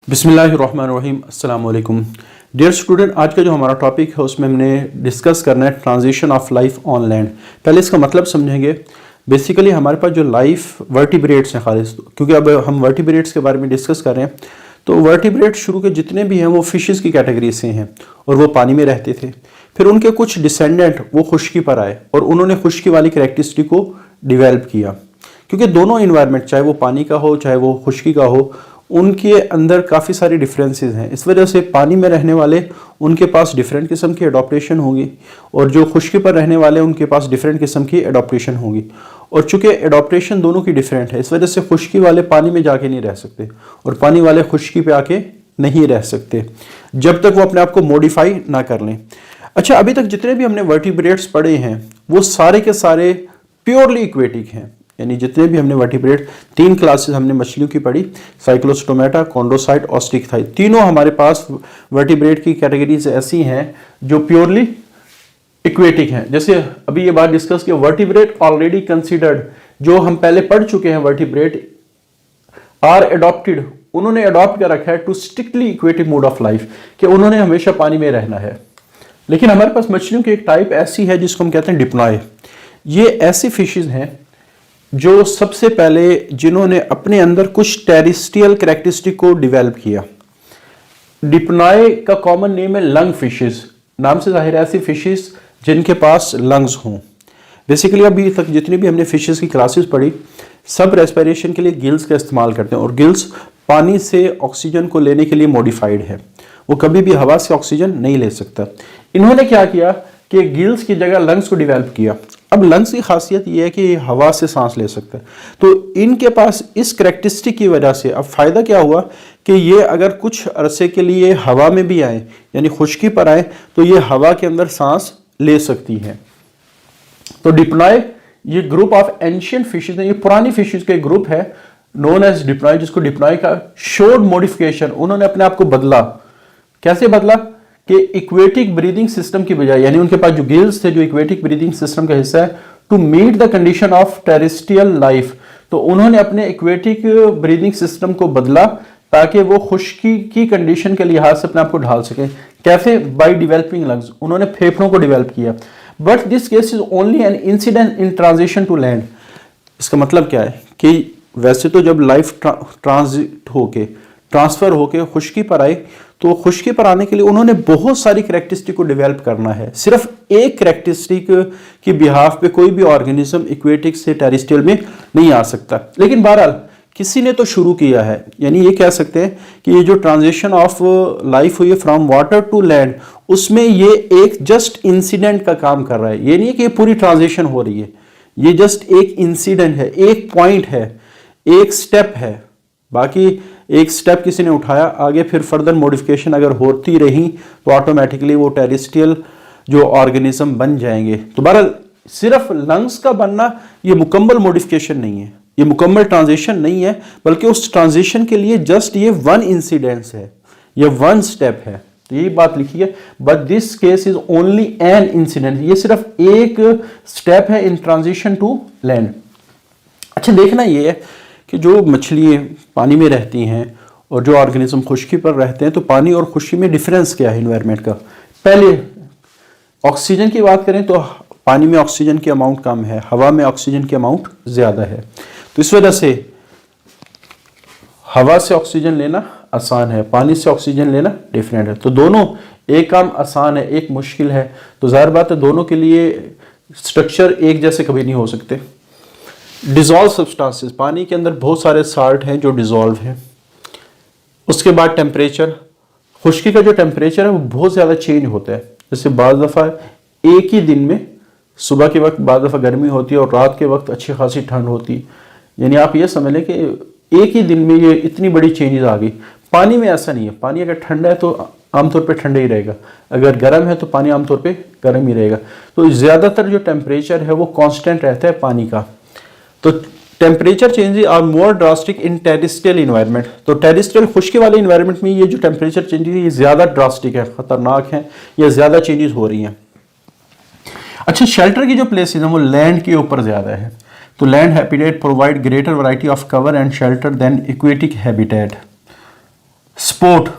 बिस्मिल्लाहिर्रहमानिर्रहीम अस्सलाम वालेकुम। डियर स्टूडेंट, आज का जो हमारा टॉपिक है उसमें हमने डिस्कस करना है transition of life on land. पहले इसका मतलब समझेंगे। बेसिकली हमारे पास जो लाइफ वर्टिब्रेट्स हैं खालिस, क्योंकि अब हम वर्टिब्रेट्स के बारे में डिस्कस कर रहे हैं, तो वर्टिब्रेट शुरू के जितने भी हैं वो फिशेस की कैटेगरी से हैं और वो पानी में रहते थे। फिर उनके कुछ डिसेंडेंट वो खुश्की पर आए और उन्होंने खुश्की वाली कैरेक्टरिस्टिक को डिवेल्प किया, क्योंकि दोनों इन्वायरमेंट, चाहे वो पानी का हो चाहे वो खुश्की का हो, उनके अंदर काफ़ी सारी डिफरेंसेस हैं। इस वजह से पानी में रहने वाले उनके पास डिफरेंट किस्म की एडॉप्टेशन होगी और जो खुश्की पर रहने वाले उनके पास डिफरेंट किस्म की एडॉप्टेशन होगी। और चूंकि एडॉप्टेशन दोनों की डिफरेंट है, इस वजह से खुश्की वाले पानी में जाके नहीं रह सकते और पानी वाले खुश्की पे आके नहीं रह सकते जब तक वो अपने आप को मॉडिफाई ना कर लें। अच्छा, अभी तक जितने भी हमने वर्टिब्रेट्स पढ़े हैं वो सारे के सारे प्योरली इक्वेटिक हैं, यानी जितने भी हमने वर्टिब्रेट, 3 क्लासेस हमने मछलियों की पढ़ी, साइक्लोस्टोमेटा, कॉन्ड्रोसाइट, ऑस्टिकथाई, तीनों हमारे पास वर्टिब्रेट की कैटेगरीज ऐसी हैं जो प्योरली इक्वेटिक हैं। जैसे अभी ये बात डिस्कस की, वर्टिब्रेट ऑलरेडी कंसीडर्ड, जो हम पहले पढ़ चुके हैं, वर्टिब्रेट आर एडॉप्टेड, उन्होंने अडॉप्ट कर रखा है to strictly aquatic mode of life, कि उन्होंने हमेशा पानी में रहना है। लेकिन हमारे पास मछलियों की एक टाइप ऐसी है जिसको हम कहते हैं डिप्लॉय। ये ऐसी फिशेज हैं जो सबसे पहले जिन्होंने अपने अंदर कुछ टेरेस्ट्रियल कैरेक्टरिस्टिक को डेवलप किया। डिप्लॉय का कॉमन नेम है लंग फिशेस, नाम से जाहिर है ऐसी फिशेस जिनके पास लंग्स हों। बेसिकली अभी तक जितनी भी हमने फिशेस की क्लासेस पढ़ी, सब रेस्पिरेशन के लिए गिल्स का इस्तेमाल करते हैं और गिल्स पानी से ऑक्सीजन को लेने के लिए मॉडिफाइड है, वो कभी भी हवा से ऑक्सीजन नहीं ले सकता। इन्होंने क्या किया कि गिल्स की जगह लंग्स को डेवलप किया। अब लंग्स की खासियत यह है कि हवा से सांस ले सकता है, तो इनके पास इस कैरेक्टरिस्टिक की वजह से अब फायदा क्या हुआ कि ये अगर कुछ अरसे के लिए हवा में भी आए, यानी खुश्की पर आए, तो ये हवा के अंदर सांस ले सकती हैं। तो डिप्लॉय, ये ग्रुप ऑफ एंशिएंट फिशेज है, ये पुरानी फिशेज का एक ग्रुप है नोन एज डिप्लॉय, जिसको डिप्लॉय का शोर्ट मॉडिफिकेशन, उन्होंने अपने आप को बदला। कैसे बदला कि इक्वेटिक ब्रीदिंग सिस्टम की बजाय, यानी उनके पास जो गिल्स थे जो इक्वेटिक ब्रीदिंग सिस्टम का हिस्सा है, to meet the condition of terrestrial life, तो उन्होंने अपने इक्वेटिक ब्रीदिंग सिस्टम को बदला ताकि वो खुश्की की कंडीशन के लिहाज से अपने आप को ढाल सके। कैसे? बाय डेवलपिंग लंग्स, उन्होंने फेफड़ों को डेवलप किया। But this case is only an incident in transition to land. इसका मतलब क्या है कि वैसे तो जब लाइफ ट्रांजिट होके, ट्रांसफर होके खुश्की पर आए, तो खुश्की पर आने के लिए उन्होंने बहुत सारी कैरेक्टरिस्टिक को डेवलप करना है। सिर्फ एक कैरेक्टरिस्टिक की बिहाफ पे कोई भी ऑर्गेनिज्म इक्वेटिक से टेरेस्ट्रियल में नहीं आ सकता। लेकिन बहरहाल किसी ने तो शुरू किया है, यानी ये कह सकते हैं कि ये जो ट्रांजिशन ऑफ लाइफ हुई है फ्रॉम वाटर टू लैंड, उसमें ये एक जस्ट इंसिडेंट का काम कर रहा है। ये नहीं है कि ये पूरी ट्रांजिशन हो रही है, ये जस्ट एक इंसिडेंट है, एक पॉइंट है, एक स्टेप है। बाकी एक स्टेप किसी ने उठाया, आगे फिर फर्दर मॉडिफिकेशन अगर होती रही तो ऑटोमेटिकली वो टेरेस्ट्रियल जो ऑर्गेनिज्म बन जाएंगे। तो बहरहाल सिर्फ लंग्स का बनना ये मुकम्मल मॉडिफिकेशन नहीं है, ये मुकम्मल ट्रांजिशन नहीं है, बल्कि उस ट्रांजिशन के लिए जस्ट ये वन इंसिडेंस है, ये वन स्टेप है। तो यही बात लिखी है, but this case is only an incident, ये सिर्फ एक स्टेप है इन ट्रांजिशन टू लैंड। अच्छा, देखना ये है कि जो मछली पानी में रहती हैं और जो ऑर्गेनिज्म खुश्की पर रहते हैं, तो पानी और खुश्की में डिफरेंस क्या है इन्वायरमेंट का। पहले ऑक्सीजन की बात करें तो पानी में ऑक्सीजन की अमाउंट कम है, हवा में ऑक्सीजन की अमाउंट ज़्यादा है। तो इस वजह से हवा से ऑक्सीजन लेना आसान है, पानी से ऑक्सीजन लेना डिफरेंट है। तो दोनों, एक काम आसान है, एक मुश्किल है, तो जाहिर बात है दोनों के लिए स्ट्रक्चर एक जैसे कभी नहीं हो सकते। डिजॉल्व सब्सटेंसेस, पानी के अंदर बहुत सारे साल्ट हैं जो डिजॉल्व हैं। उसके बाद टेम्परेचर, खुश्की का जो टेम्परेचर है वो बहुत ज़्यादा चेंज होता है। जैसे बाज़ दफ़ा एक ही दिन में, सुबह के वक्त बाज़ दफ़ा गर्मी होती है और रात के वक्त अच्छी खासी ठंड होती है, यानी आप ये समझ लें कि एक ही दिन में ये इतनी बड़ी चेंजेस आ गई। पानी में ऐसा नहीं है, पानी अगर ठंडा है तो आमतौर पे ठंडा ही रहेगा, अगर गर्म है तो पानी आमतौर पे गर्म ही रहेगा। तो ज़्यादातर जो टेम्परेचर है वो कांस्टेंट रहता है पानी का। तो temperature changes are more drastic in terrestrial environment, तो टेरेस्ट्रियल खुश्की वाले इन्वायरमेंट में ये जो टेम्परेचर चेंजेस ये ज़्यादा ड्रास्टिक है, ख़तरनाक है, ये ज़्यादा चेंजेस हो रही हैं। अच्छा, शेल्टर की जो प्लेसेस हैं वो लैंड के ऊपर ज़्यादा है, तो land habitat provide greater variety of cover and shelter than aquatic habitat. Support,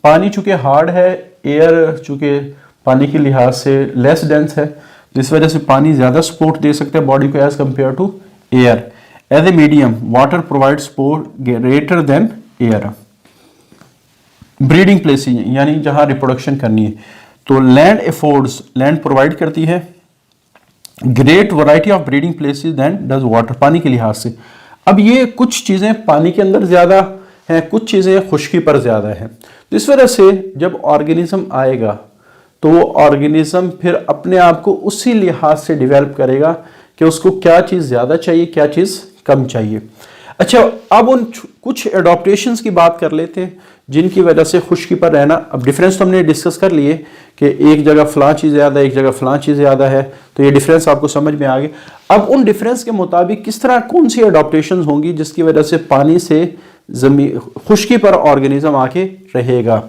पानी चूंकि हार्ड है, एयर चूंकि पानी के लिहाज से लेस डेंस है, जिस वजह से पानी ज्यादा सपोर्ट दे सकता है बॉडी को as compare to air. As a medium water provide support greater than air. Breeding places यानी जहां रिप्रोडक्शन करनी है, तो लैंड एफोर्ड्स, लैंड प्रोवाइड करती है great variety of breeding places than does water, पानी के लिहाज से। अब ये कुछ चीजें पानी के अंदर ज्यादा है, कुछ चीजें खुश्की पर ज्यादा है, तो इस वजह से जब ऑर्गेनिज्म आएगा तो वो ऑर्गेनिज्म फिर अपने आप को उसी लिहाज से डेवलप करेगा कि उसको क्या चीज ज्यादा चाहिए, क्या चीज कम चाहिए। अच्छा, अब उन कुछ एडॉप्टेशंस की बात कर लेते हैं जिनकी वजह से खुश्की पर रहना। अब डिफरेंस तो हमने डिस्कस कर लिए कि एक जगह फलां चीज़ ज़्यादा है, एक जगह फलां चीज़ ज़्यादा है, तो ये डिफरेंस आपको समझ में आ गया। अब उन डिफरेंस के मुताबिक किस तरह कौन सी एडॉप्टेशंस होंगी जिसकी वजह से पानी से जमीन खुश्की पर ऑर्गेनिज्म आके रहेगा।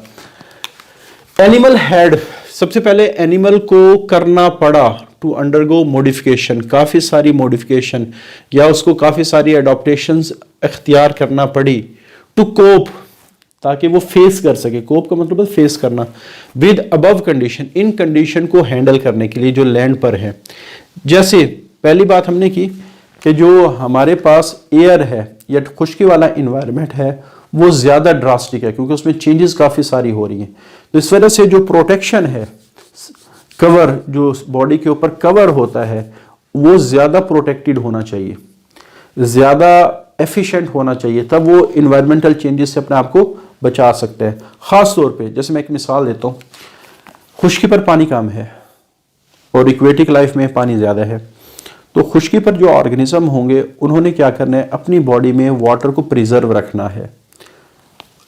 एनिमल हैड, सबसे पहले एनिमल को करना पड़ा टू अंडरगो मॉडिफिकेशन, काफ़ी सारी मॉडिफिकेशन या उसको काफ़ी सारी एडॉप्टेशंस अख्तियार करना पड़ी टू कोप, ताकि वो फेस कर सके। कोप का मतलब है फेस करना। With above condition, in condition को हैंडल करने के लिए जो लैंड पर है। जैसे पहली बात हमने की कि जो हमारे पास एयर है या खुश्की वाला इन्वायरमेंट है वो ज़्यादा ड्रास्टिक है क्योंकि उसमें चेंजेस काफ़ी सारी हो रही हैं, तो इस वजह से जो प्रोटेक्शन है, कवर जो बॉडी के ऊपर कवर होता है वो ज़्यादा प्रोटेक्टेड होना चाहिए, ज़्यादा एफिशिएंट होना चाहिए, तब वो इन्वायरमेंटल चेंजेस से अपने आप को बचा सकते हैं। ख़ास तौर पे जैसे मैं एक मिसाल देता हूँ, खुश्की पर पानी कम है और इक्वेटिक लाइफ में पानी ज़्यादा है, तो खुश्की पर जो ऑर्गेनिज्म होंगे उन्होंने क्या करना है, अपनी बॉडी में वाटर को प्रिजर्व रखना है।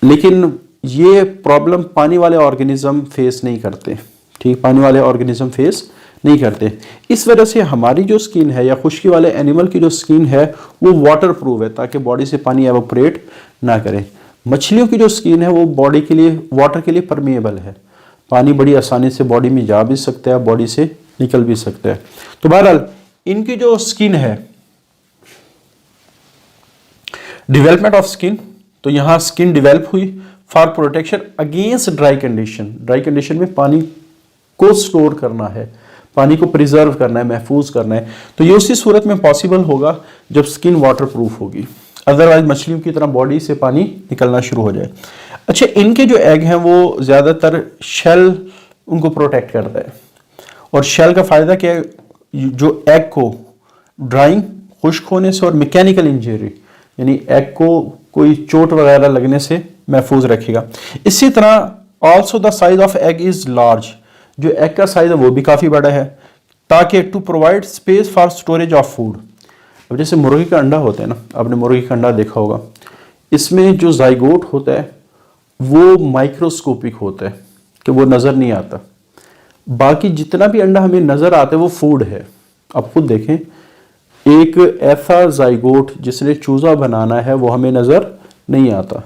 लेकिन ये प्रॉब्लम पानी वाले ऑर्गेनिज्म फेस नहीं करते, ठीक, पानी वाले ऑर्गेनिज्म फेस नहीं करते। इस वजह से हमारी जो स्किन है या खुश्की वाले एनिमल की जो स्किन है वो वाटर प्रूफ है ताकि बॉडी से पानी एवोपरेट ना करे। मछलियों की जो स्किन है वो बॉडी के लिए, वाटर के लिए परमिएबल है, पानी बड़ी आसानी से बॉडी में जा भी सकता है, बॉडी से निकल भी सकता है। तो बहरहाल इनकी जो स्किन है, डेवलपमेंट ऑफ स्किन, तो यहां स्किन डेवलप हुई for protection against dry condition. Dry condition में पानी को स्टोर करना है, पानी को प्रिजर्व करना है, महफूज करना है, तो ये उसी सूरत में पॉसिबल होगा जब स्किन वाटर प्रूफ होगी, अदरवाइज मछलियों की तरह बॉडी से पानी निकलना शुरू हो जाए। अच्छा, इनके जो एग हैं वो ज़्यादातर शेल उनको प्रोटेक्ट करता है, और शेल का फ़ायदा क्या है, जो एग को ड्राइंग, खुश्क होने से और मैकेनिकल इंजरी यानी एग को कोई चोट वगैरह लगने से महफूज रखेगा। इसी तरह also the size of egg is large, जो एग का साइज है वो भी काफ़ी बड़ा है, ताकि to provide space for storage of food. अब जैसे मुर्गी का अंडा होता है ना, आपने मुर्गी का अंडा देखा होगा, इसमें जो जाइगोट होता है वो माइक्रोस्कोपिक होता है कि वो नज़र नहीं आता। बाकी जितना भी अंडा हमें नज़र आता है वो फूड है। अब खुद देखें, एक ऐसा जाइगोट जिसने चूज़ा बनाना है वो हमें नज़र नहीं आता,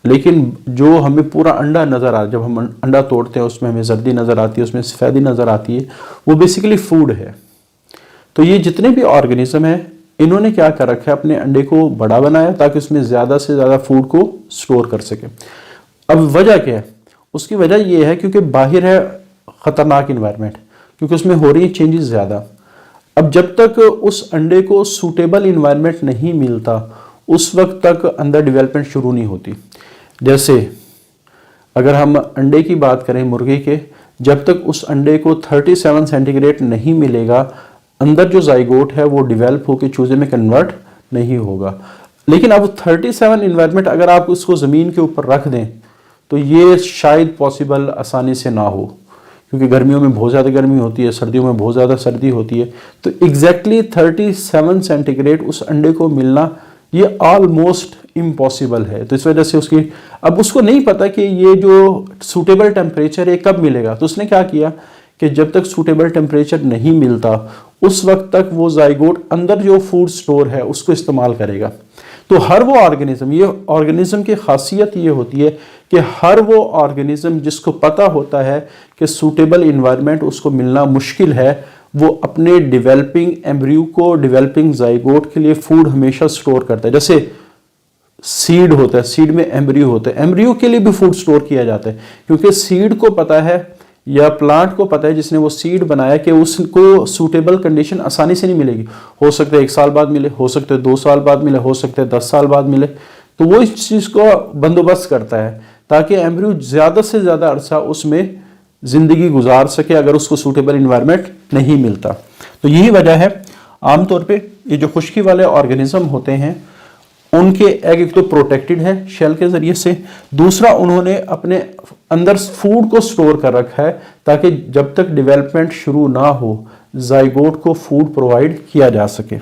लेकिन जो हमें पूरा अंडा नज़र आता, जब हम अंडा तोड़ते हैं उसमें हमें जर्दी नज़र आती है, उसमें सफ़ेदी नज़र आती है, वो बेसिकली फूड है। तो ये जितने भी ऑर्गेनिज्म हैं इन्होंने क्या कर रखा है, अपने अंडे को बड़ा बनाया ताकि उसमें ज़्यादा से ज़्यादा फूड को स्टोर कर सके। अब वजह क्या है, उसकी वजह यह है क्योंकि बाहर है ख़तरनाक इन्वायरमेंट, क्योंकि उसमें हो रही चेंजेस ज़्यादा। अब जब तक उस अंडे को सूटेबल इन्वायरमेंट नहीं मिलता उस वक्त तक अंदर डेवलपमेंट शुरू नहीं होती। जैसे अगर हम अंडे की बात करें मुर्गी के, जब तक उस अंडे को 37 सेंटीग्रेड नहीं मिलेगा अंदर जो जाइगोट है वो डेवलप होकर चूजे में कन्वर्ट नहीं होगा। लेकिन अब 37 इन्वायरमेंट अगर आप उसको ज़मीन के ऊपर रख दें तो ये शायद पॉसिबल आसानी से ना हो, क्योंकि गर्मियों में बहुत ज़्यादा गर्मी होती है, सर्दियों में बहुत ज़्यादा सर्दी होती है। तो एग्जैक्टली 37 सेंटीग्रेड उस अंडे को मिलना ये ऑलमोस्ट इम्पॉसिबल है। तो इस वजह से उसकी, अब उसको नहीं पता कि ये जो सूटेबल टेम्परेचर है कब मिलेगा, तो उसने क्या किया कि जब तक सूटेबल टेम्परेचर नहीं मिलता उस वक्त तक वो जाइगोट अंदर जो फूड स्टोर है उसको इस्तेमाल करेगा। तो हर वो ऑर्गेनिज्म, ये ऑर्गेनिज्म की खासियत ये होती है कि हर वो ऑर्गेनिज्म जिसको पता होता है कि सूटेबल इन्वायरमेंट उसको मिलना मुश्किल है, वो अपने डेवलपिंग एम्ब्रियो को, डेवलपिंग जाइगोट के लिए फूड हमेशा स्टोर करता है। जैसे सीड होता है, सीड में एम्ब्रियो होता है, एम्ब्रियो के लिए भी फूड स्टोर किया जाता है, क्योंकि सीड को पता है या प्लांट को पता है जिसने वो सीड बनाया कि उसको सूटेबल कंडीशन आसानी से नहीं मिलेगी। हो सकता है 1 साल बाद मिले, हो सकता है 2 साल बाद मिले, हो सकता है 10 साल बाद मिले। तो वो इस चीज़ को बंदोबस्त करता है ताकि एम्ब्रियो ज़्यादा से ज़्यादा अरसा उसमें ज़िंदगी गुजार सके अगर उसको सूटेबल इन्वायरमेंट नहीं मिलता। तो यही वजह है आमतौर पे ये जो खुश्की वाले ऑर्गेनिज्म होते हैं उनके एग एक तो प्रोटेक्टेड है शेल के जरिए से, दूसरा उन्होंने अपने अंदर फूड को स्टोर कर रखा है ताकि जब तक डेवलपमेंट शुरू ना हो जाइगोट को फूड प्रोवाइड किया जा सके।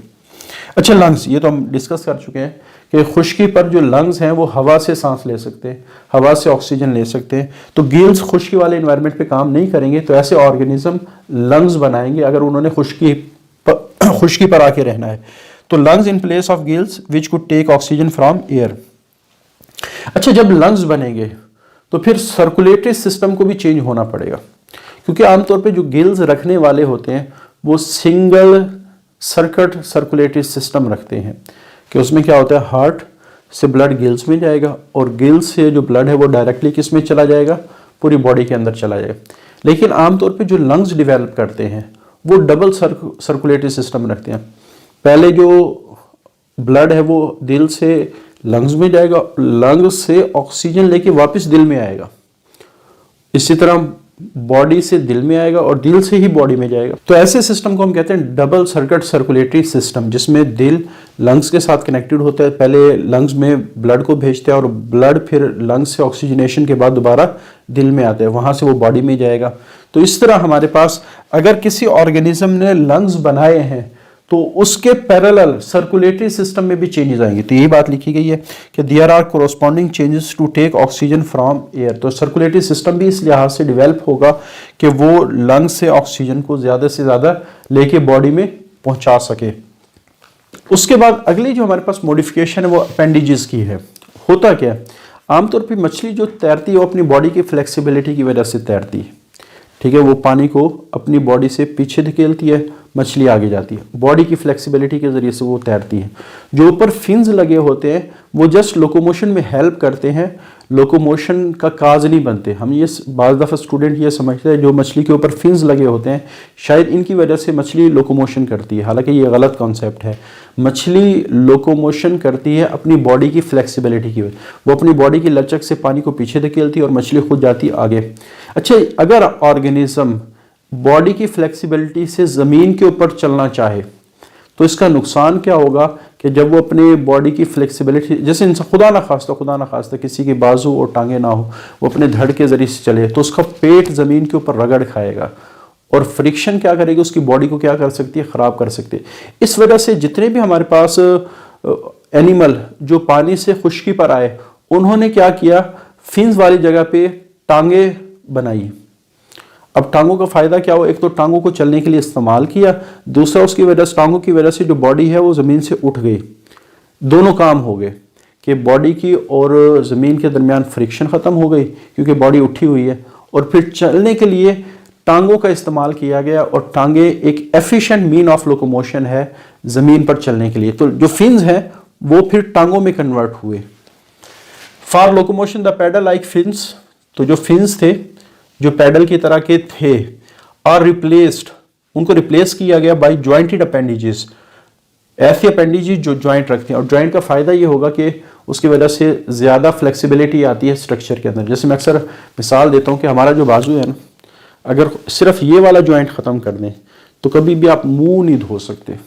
अच्छा, लंग्स, ये तो हम डिस्कस कर चुके हैं कि खुश्की पर जो लंग्स हैं वो हवा से सांस ले सकते हैं, हवा से ऑक्सीजन ले सकते हैं। तो गिल्स खुश्की वाले इन्वायरमेंट पे काम नहीं करेंगे, तो ऐसे ऑर्गेनिज्म लंग्स बनाएंगे अगर उन्होंने खुश्की पर आके रहना है। तो lungs in place of gills which could take oxygen from air. अच्छा, जब लंग्स बनेंगे तो फिर सर्कुलेटरी सिस्टम को भी चेंज होना पड़ेगा, क्योंकि आमतौर पे जो गिल्स रखने वाले होते हैं वो सिंगल सर्किट सर्कुलेटरी सिस्टम रखते हैं कि उसमें क्या होता है, हार्ट से ब्लड गिल्स में जाएगा और गिल्स से जो ब्लड है वो डायरेक्टली किस में चला जाएगा, पूरी बॉडी के अंदर चला जाएगा। लेकिन आमतौर पे जो लंग्स डेवलप करते हैं वो डबल सर्कुलेटरी सिस्टम रखते हैं। पहले जो ब्लड है वो दिल से लंग्स में जाएगा, लंग्स से ऑक्सीजन लेके वापस दिल में आएगा, इसी तरह बॉडी से दिल में आएगा और दिल से ही बॉडी में जाएगा। तो ऐसे सिस्टम को हम कहते हैं डबल सर्किट सर्कुलेटरी सिस्टम, जिसमें दिल लंग्स के साथ कनेक्टेड होता है, पहले लंग्स में ब्लड को भेजता है और ब्लड फिर लंग्स से ऑक्सीजनेशन के बाद दोबारा दिल में आता है, वहां से वो बॉडी में जाएगा। तो इस तरह हमारे पास अगर किसी ऑर्गेनिज्म ने लंग्स बनाए हैं तो उसके पैरेलल सर्कुलेटरी सिस्टम में भी चेंजेस आएंगे। तो यही बात लिखी गई है कि there are corresponding changes to take oxygen from air. तो सर्कुलेटरी सिस्टम भी इस लिहाज से डेवलप होगा कि वो लंग्स से ऑक्सीजन को ज़्यादा से ज़्यादा लेके बॉडी में पहुंचा सके। उसके बाद अगली जो हमारे पास मॉडिफिकेशन है वो अपेंडिजेस की है। होता क्या है, आमतौर पर मछली जो तैरती है वो अपनी बॉडी की फ्लेक्सिबिलिटी की वजह से तैरती है, ठीक है। वो पानी को अपनी बॉडी से पीछे धकेलती है, मछली आगे जाती है, बॉडी की फ्लेक्सिबिलिटी के जरिए से वो तैरती है। जो ऊपर फिन्स लगे होते हैं वो जस्ट लोकोमोशन में हेल्प करते हैं, लोकोमोशन का काज नहीं बनते। हम ये बाज़ दफ़ा स्टूडेंट ये समझते हैं जो मछली के ऊपर फिन्स लगे होते हैं शायद इनकी वजह से मछली लोकोमोशन करती है, हालांकि ये गलत कॉन्सेप्ट है। मछली लोकोमोशन करती है अपनी बॉडी की फ्लेक्सिबिलिटी की वजह, वो अपनी बॉडी की लचक से पानी को पीछे धकेलती है और मछली खुद जाती है आगे। अच्छा, अगर ऑर्गेनिज्म बॉडी की फ्लेक्सिबिलिटी से ज़मीन के ऊपर चलना चाहे तो इसका नुकसान क्या होगा कि जब वो अपने बॉडी की फ्लेक्सिबिलिटी, जैसे इंसान खुदा ना खास्ता किसी की बाजू और टांगे ना हो, वो अपने धड़ के जरिए से चले तो उसका पेट ज़मीन के ऊपर रगड़ खाएगा और फ्रिक्शन क्या करेगी, उसकी बॉडी को क्या कर सकती है, ख़राब कर सकती है। इस वजह से जितने भी हमारे पास एनिमल जो पानी से खुश्की पर आए उन्होंने क्या किया, फिन्स वाली जगह पे टांगे बनाई। अब टांगों का फायदा क्या हो, एक तो टांगों को चलने के लिए इस्तेमाल किया, दूसरा उसकी वजह से टांगों की वजह से जो बॉडी है वो ज़मीन से उठ गई। दोनों काम हो गए कि बॉडी की और ज़मीन के दरमियान फ्रिक्शन ख़त्म हो गई क्योंकि बॉडी उठी हुई है, और फिर चलने के लिए टांगों का इस्तेमाल किया गया और टांगे एक एफिशिएंट मीन ऑफ लोकोमोशन है ज़मीन पर चलने के लिए। तो जो फिन्स हैं वो फिर टांगों में कन्वर्ट हुए। For locomotion the paddle like fins, तो जो फिन्स थे जो पैडल की तरह के थे और रिप्लेस्ड, उनको रिप्लेस किया गया बाय जॉइंटेड अपेंडिजेस, ऐसे अपेंडिजेस जो जॉइंट रखते हैं। और जॉइंट का फायदा ये होगा कि उसकी वजह से ज़्यादा फ्लेक्सिबिलिटी आती है स्ट्रक्चर के अंदर। जैसे मैं अक्सर मिसाल देता हूँ कि हमारा जो बाजू है ना, अगर सिर्फ ये वाला जॉइंट ख़त्म कर दें तो कभी भी आप मुंह नहीं धो सकते।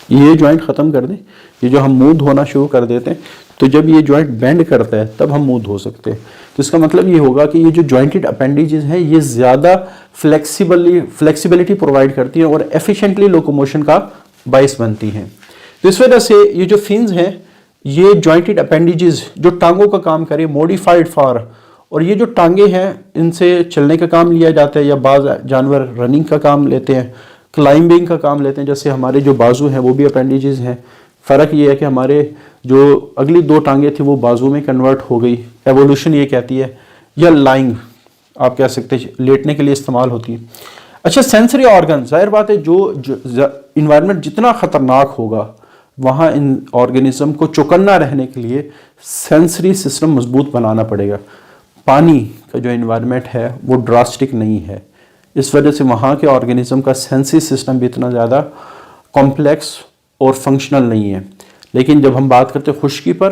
ये जॉइंट ख़त्म कर दें, ये जो हम मुंह धोना शुरू कर देते हैं तो जब ये जॉइंट बेंड करता है तब हम मुंह धो सकते हैं। तो इसका मतलब ये होगा कि ये जो जॉइंटेड अपेंडिजेस हैं ये ज़्यादा फ्लेक्सिबिलिटी प्रोवाइड करती हैं और एफिशिएंटली लोकोमोशन का बाइस बनती हैं। तो इस वजह से ये जो फिन्स हैं ये जॉइंटेड अपेंडिजेस जो टांगों का काम करे, मॉडिफाइड फॉर, और ये जो टांगे हैं इनसे चलने का काम लिया जाता है, या बाज़ जानवर रनिंग का काम लेते हैं, क्लाइंबिंग का काम लेते हैं। जैसे हमारे जो बाजू हैं वो भी अपेंडिजेस हैं। फ़र्क ये है कि हमारे जो अगली 2 टांगे थी वो बाजू में कन्वर्ट हो गई, एवोल्यूशन ये कहती है, या लाइंग आप कह सकते हैं लेटने के लिए इस्तेमाल होती है। अच्छा, सेंसरी ऑर्गन, जाहिर बात है जो इन्वायरमेंट जितना ख़तरनाक होगा, वहाँ इन ऑर्गेनिज्म को चौकन्ना रहने के लिए सेंसरी सिस्टम मजबूत बनाना पड़ेगा। पानी का जो इन्वायरमेंट है वो ड्रास्टिक नहीं है, इस वजह से वहाँ के ऑर्गेनिज्म का सेंसरी सिस्टम भी इतना ज़्यादा कॉम्प्लेक्स और फंक्शनल नहीं है। लेकिन जब हम बात करते हैं खुश्की पर,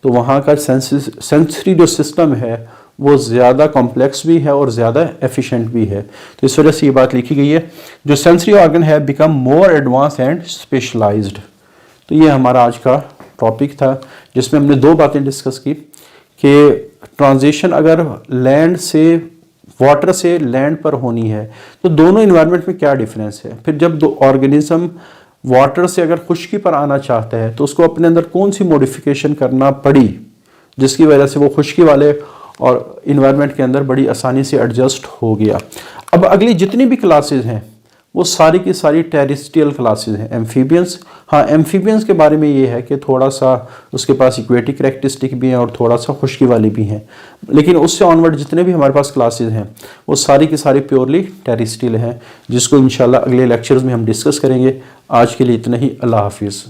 तो वहाँ का सेंसरी जो सिस्टम है वो ज़्यादा कॉम्प्लेक्स भी है और ज़्यादा एफिशिएंट भी है। तो इस वजह से ये बात लिखी गई है, जो सेंसरी ऑर्गन है become more advance and specialised. तो ये हमारा आज का टॉपिक था, जिसमें हमने दो बातें डिस्कस की कि ट्रांजिशन अगर लैंड से वाटर से लैंड पर होनी है तो दोनों इन्वायरमेंट में क्या डिफरेंस है। फिर जब दो ऑर्गेनिज्म वाटर से अगर खुश्की पर आना चाहता है तो उसको अपने अंदर कौन सी मॉडिफिकेशन करना पड़ी जिसकी वजह से वो खुश्की वाले और इन्वायरमेंट के अंदर बड़ी आसानी से एडजस्ट हो गया। अब अगली जितनी भी क्लासेस हैं वो सारी की सारी टेरेस्ट्रियल क्लासेस हैं। एम्फीबियंस, हाँ एम्फीबियंस के बारे में ये है कि थोड़ा सा उसके पास इक्वेटिक कैरेक्टरिस्टिक भी हैं और थोड़ा सा खुश्की वाली भी हैं, लेकिन उससे ऑनवर्ड जितने भी हमारे पास क्लासेस हैं वो सारी की सारी प्योरली टेरेस्ट्रियल हैं, जिसको इंशाल्लाह अगले लेक्चर्स में हम डिस्कस करेंगे। आज के लिए इतना ही, अल्लाह हाफिज़।